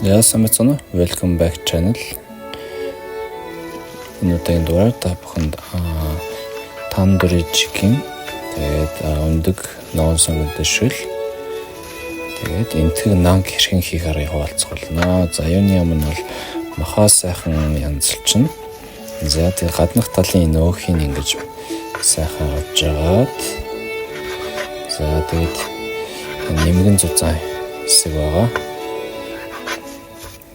Ja, самцана welcome back channel. Энэ удаагийн дугаар та бүхэнд тандури chicken тэгээд өндөг ноон сонгодог шүл тэгээд энтэг нанг хэрхэн хийх аргыг хуваалцуулна. За юуны өмнө бол махаа сайхан янзлчихна. За тэгээд гаднах талын нөөхийг ингэж сайхан авч жагаад за тэгээд нэмгэн зузаан хэсэг байгаа.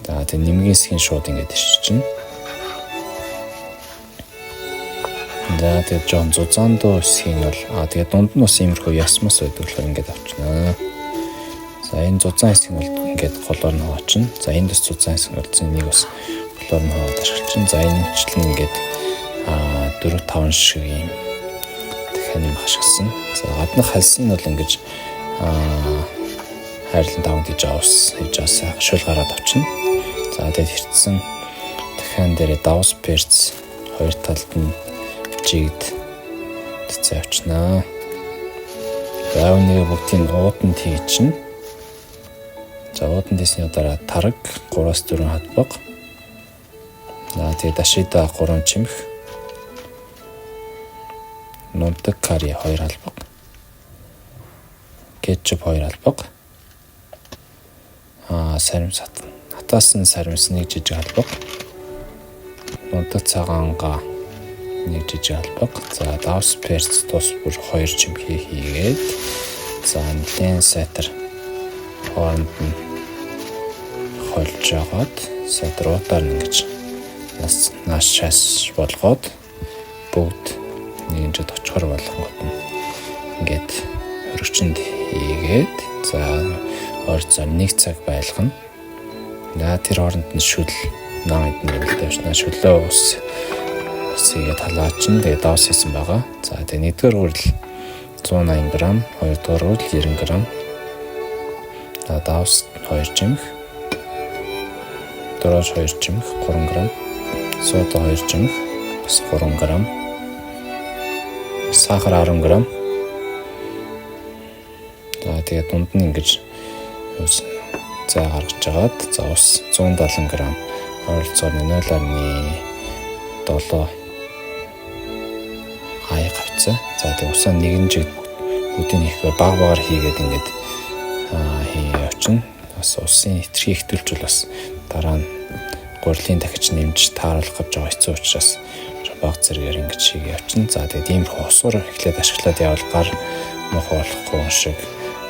За тэгээд нэмгийн хэсгийн шууд ингэж ирчихнэ. За тэгээд жон зузаандоо хэсгийг бол тэгээд дунд нь бас иймэрхүү ясмас байдаг болохоор ингэж авчнаа. За энэ зузаан хэсгийг бол ингэж голоор нь хуваачна. За энэ дэс зузаан хэсэг бол энийг бас голоор нь хаваад ашиглаж. За энэ ч л ингэж 4-5 шиг юм дахин ашигласан. За гаднах хальсыг бол ингэж хайрлан тавд гэж авс хийж асаа шул гараад авчна. За тэгээд хэрцсэн дахин дээр давс перц хоёр талд нь жигд тэцээ авчнаа. За үүнийг бүгдийг уутанд хийчихнэ. За уутанд хийсний дараа тараг 3-4 хадбаг. За тэгээд дашида 3 чимэх. Нунтаг карри 2 албаг. Кетчуп 2 албаг. Саримс хатаасан саримс 1 жижиг албаг. Нунтаг цагаанга 1 жижиг албаг. За давс перц тус бүр 2 чимхий хийгээд за нэлээд сайтар хооронд нь холж агаад сайтар уутаар ингэж нааш шас болгоод бүгд нэгэнжэд очихор болгоод ингээд хөрөгчөнд хийгээд за орцоо 1 цаг байлгана. За тэр хооронд нь шүл наан эдэн тавьчихна. Шүлөө усыг талаачна. Тэгээд давс хийсэн байгаа. За тэгээд 1-р хүрэл 180 г, 2-р хүрэл 90 г. За давс 2 чимэх. Дөрөж 2 чимэх 3 г. Сода 2 чимэх бас 3 г. Сахар 10 г. За тэгээд дунд нь ингэж за гаргаж жагаад за ус 170 г ойролцоогоор 0.7 хаяг авцаа. За тэгээд усаа нэгэн жиг бүгдийг хийхээр багаар хийгээд ингэж явчихна. Бас усын хэтэрхий хэтүүлжүүл бас дараа нь гурилын дахиж нэмж тааруулах гэж байгаа хэцүү учраас баг зэрэгээр ингэж хийгээ явчихна. За тэгээд иймэрхүү усуур эхлээд ашиглаад явал гар мох болохгүй шиг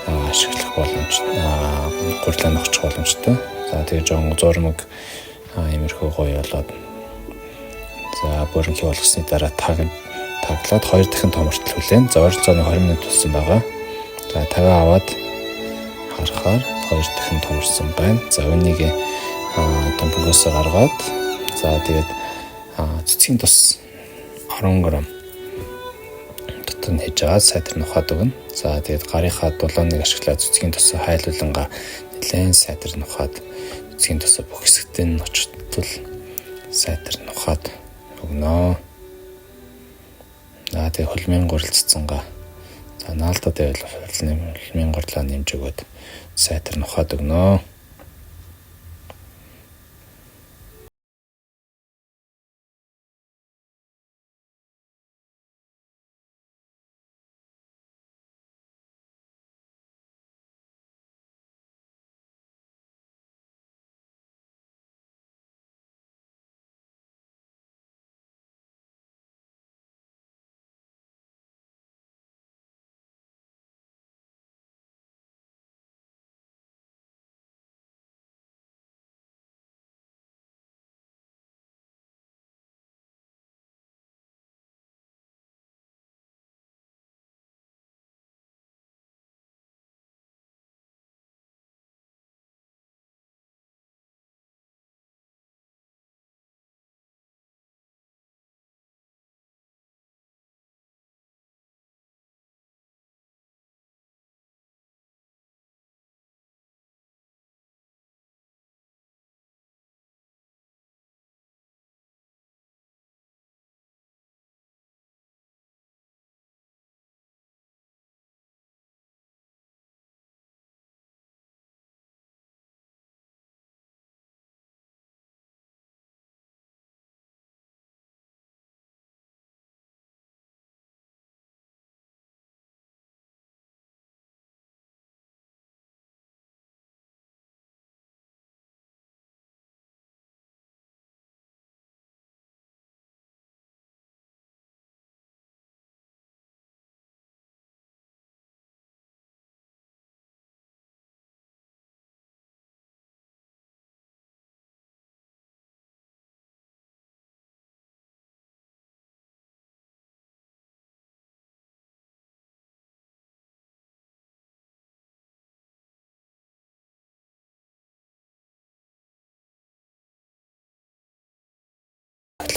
ашиглах боломжтой. Гурилаа ногчих боломжтой. За тэгээд жоон зурмаг иймэрхүү гоё болоод за бүрэнхий болгосны дараа таглаад 2 дахин томортол хүлээн. За ойролцоогоор 20 минут болсон байгаа. За тагаа аваад харахаар 2 дахин томорсон байна. За үнийг томпогоос гаргаад за тэгээд цэцгийн тус 10 г дотор нь хийж аваад сайтар нухаад өгнө. За тэгээд гарынхаа дулааныг ашиглаад цэцгийн тусаа хайлууланга нэлээд сайтар нухаад цэцгийн тусаа бүх хэсэгтээ нь очтол сайтар нухаад өгнө. За тэгээд хөлмийн гурилцсангаа за наалтад байвал хөлмийн гурлаа нэмж өгөөд сайтар нухаад өгнө.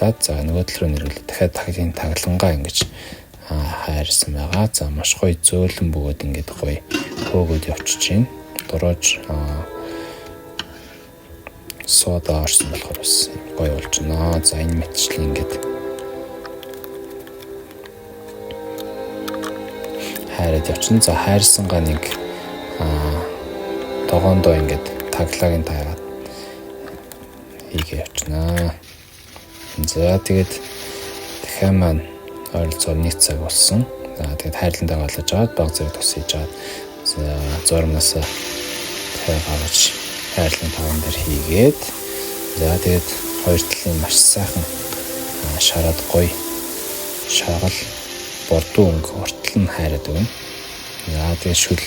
таглаад за нөгөө тал руу нэрвэлээ. Дахиад таглын тагламгаа ингэж хайрсан байгаа. За маш гоё зөөлөн бөгөөд ингээд гоё хөөгөөд явчихж байна. Дурууж сода орсон болохоор бас гоё болж байна. За энэ мэтчлэн ингээд хайраад явчихна. За хайрсангаа нэг тогоондоо ингээд таглагын таагаад хийгээ явчихна. За тэгээд дахиад маань ойролцоогоор 1 цаг болсон. За тэгээд хайрлан дагаалж аваад баг зэрэг тусхийж аваад за зурмнаас дахиад гаргаж хайрлан таван дээр хийгээд за тэгээд хоёр талын маш сайхан шараад гоё шаргал бордуу өнгө ортол нь хайраад өгнө. За тэгээд шүл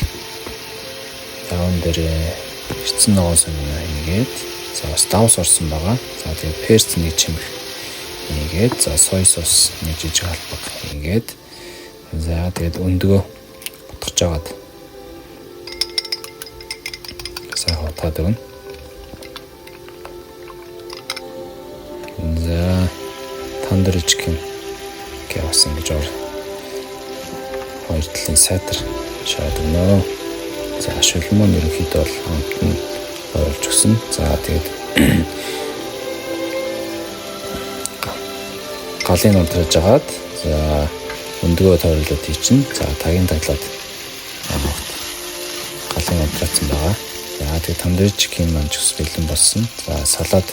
таван дээр ирсэн ногоос ингээд за бас давс орсон байгаа. За тэгээд перц нэг чимэг ингээд за сой сос нэг жижиг албаг ингээд за тэгээд өндгөө утгаж агаад сайхан утгаад өгнө. За тандыр ичгэн гэвс ингэж хоёр талын сайтар шаад өгнө. За шүлмөн ерөнхийдөө бол хамт нь ойролж өгсөн. За тэгээд галын унтраж агаад за өндгөө тойрлоод хийчихнэ. За тагийн таглаад галын унтрацсан байгаа. За тэгээд тандричгийн маань ч ус бэлэн болсон. За салаад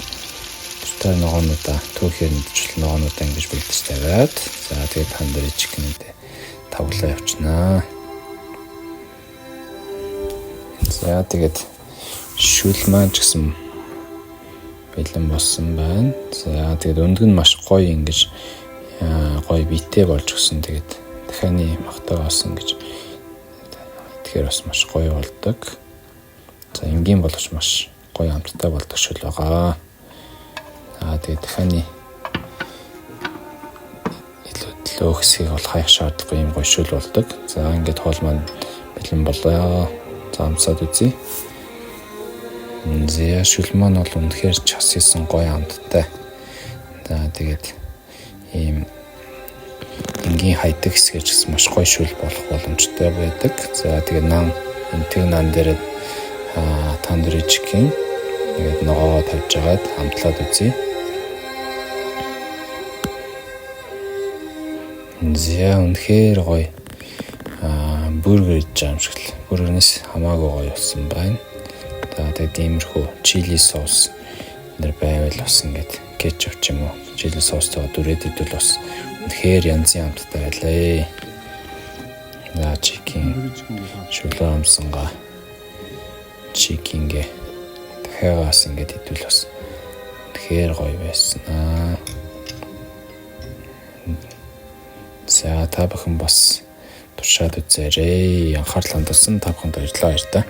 бусдаар ногоонуудаа түүхээр мэдчил ногоонуудаа ингэж бэлдэж тавиад за тэгээд тандричгнэд тавглаа явчихнаа. За тэгээд шүл маань ч гэсэн бэлэн болсон байна. За тэгээд өндг нь маш гоё ингэж гоё биетэй болж өгсөн. Тэгээд дахианы махтаагаас ингэж тэгэхээр бас маш гоё болдог. За энгийн болгоч маш гоё амттай болдог шүл байгаа. Тэгээд дахианы илүү хэсгийг бол хаях шаардлагагүй юм гоё шүл болдог. За ингээд хоол маань бэлэн болоо. За амсаад үзье. За шүл маань бол үнэхээр час хийсэн гоё амттай. За тэгээд ийм энгийн хайдаг хэсгээр ч гэсэн маш гоё шүл болох боломжтой байдаг. За тэгээд наан энтэг наан дээр тандыр ичгэн тэгээд ногоогоо тавьж агаад хамтлаад үзье. За үнэхээр гоё бургер идэж байгаа юм шиг л бургернээс хамаагүй гоё болсон байна. За тэгээд иймэрхүү чили соус нэр байвал бас ингээд кетчуп ч юм уу чили соустойгоо дүрээд идвэл бас үнэхээр янзын амттай байлаа. За чикен шүлөө амсангаа чикингээ дахиагаас ингээд идвэл бас үнэхээр гоё байсан. За та бүхэн бас туршаад үзээрэй. Анхаарал хандуулсан та бүхэнд баярлалаа баяр та.